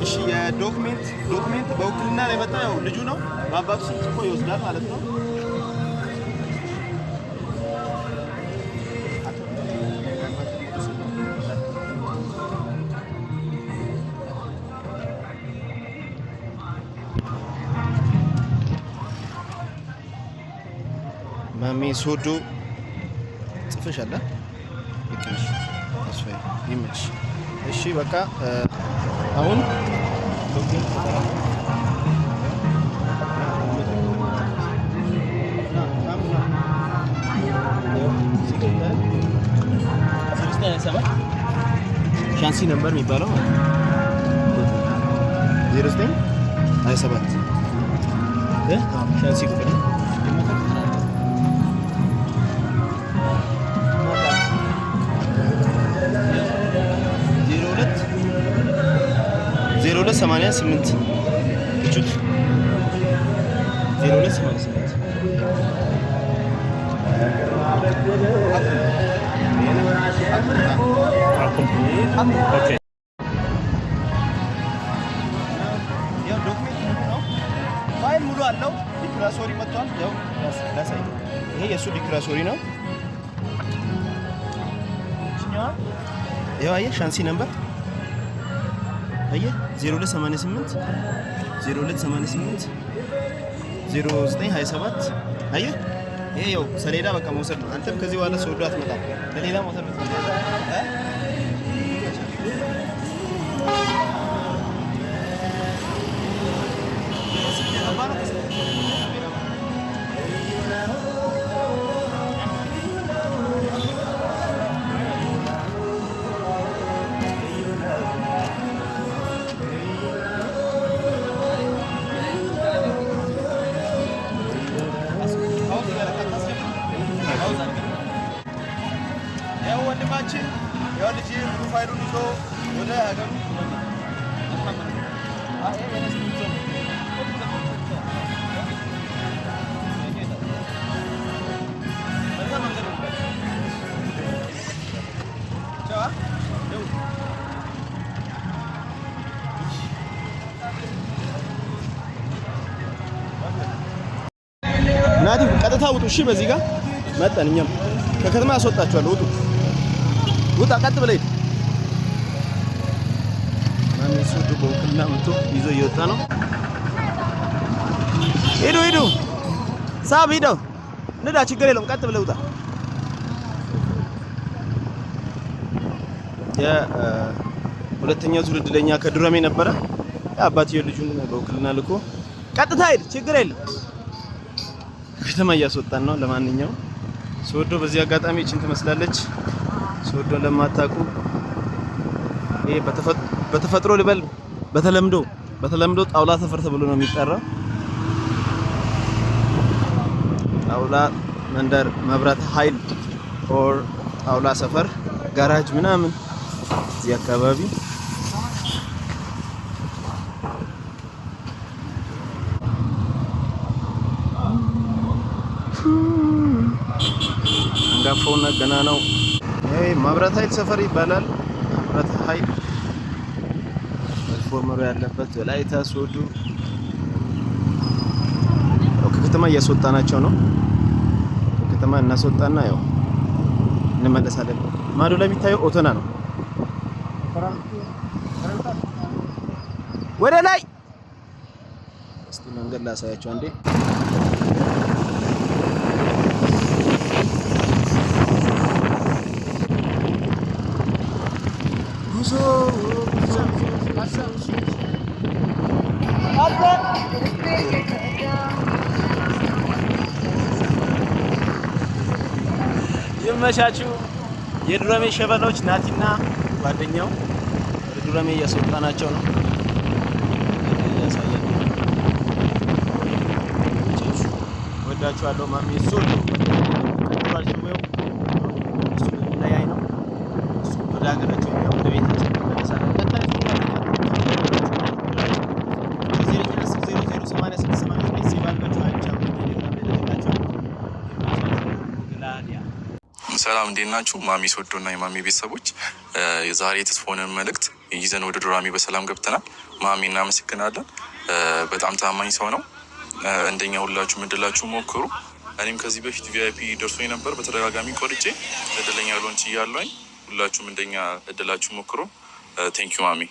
እሺ ዶክመንት በውክልና ላይ መጣ ያው ልጁ ነው በአባቱ ስም ጽፎ ይወስዳል ማለት ነው ማሚ ሶዶ ጽፈሻል እሺ አስፈይ ይመች እሺ በቃ አሁን ሻንሲ ነበር የሚባለው 0927 ሻንሲ ቁጥር ዜሮ 288 እቹት 0288 ኦኬ ያው ዶክመንት ነው ፋይል ሙሉ አለው ዲክላሶሪ መጥቷል ያው ላሳይ ይሄ የሱ ዲክላሶሪ ነው ያው አየ ሻንሲ ነበር አየ 0288 0287 0927 አየ ይሄ ያው ሰሌዳ በቃ መውሰድ ነው አንተም ከዚህ በኋላ ሶዶ አትመጣም ለሌላ መውሰድ ነው ወንድማችን ያው ልጅ ፕሮፋይሉን ይዞ ወደ ሀገሩ ናቲ ቀጥታ ውጡ እሺ በዚህ ጋር መጣን እኛም ከከተማ ያስወጣቸዋል ውጡ ውጣ ቀጥ ብለህ ማን ሶዶ በውክልና መጥቶ ይዞ እየወጣ ነው ሄዶ ሳብ ሄዶ ንዳ ችግር የለውም ቀጥ ብለህ ውጣ ሁለተኛው ትውልድ ለኛ ከዱራሜ ነበረ አባትየው ልጁን በውክልና ልኮ ቀጥታ ሄድ ችግር የለም ከተማ እያስወጣን ነው ለማንኛውም ሶዶ በዚህ አጋጣሚ እቺን ትመስላለች ሶዶ ለማታቁ ይሄ በተፈጥሮ ልበል በተለምዶ ጣውላ ሰፈር ተብሎ ነው የሚጠራው ጣውላ መንደር መብራት ኃይል ኦር ጣውላ ሰፈር ጋራጅ ምናምን እዚህ አካባቢ አንጋፋውና ገና ነው ይሄ መብራት ኃይል ሰፈር ይባላል መብራት ኃይል ትራንስፎርመሩ ያለበት ወላይታ ሶዶ ከከተማ እያስወጣናቸው ነው ከከተማ እናስወጣና ያው እንመለሳለን ማዶ ላይ የሚታየው ኦቶና ነው ወደ ላይ እስቲ መንገድ ላሳያቸው አንዴ ጉዞ ይመቻችሁ የዱራሜ ሸበሎች ናቲና ጓደኛው ዱራሜ እያስወጣናቸው ነው ያሳያል ወዳችኋለሁ ማሚ ሶዶ ባልጀመው እሱ ላይ ነው እሱ ወደ ሀገራቸው ወደ ቤታቸው ተመለሳለን ሰላም እንዴት ናችሁ? ማሚ ሶዶና የማሚ ቤተሰቦች የዛሬ የተስፎንን መልእክት ይዘን ወደ ዱራሜ በሰላም ገብተናል። ማሚ እናመሰግናለን። በጣም ታማኝ ሰው ነው። እንደኛ ሁላችሁ እድላችሁ ሞክሩ። እኔም ከዚህ በፊት ቪአይፒ ደርሶኝ ነበር። በተደጋጋሚ ቆርጬ እድለኛ ልሆን ችያለሁኝ። ሁላችሁም እንደኛ እድላችሁ ሞክሩ። ቴንኪዩ ማሚ።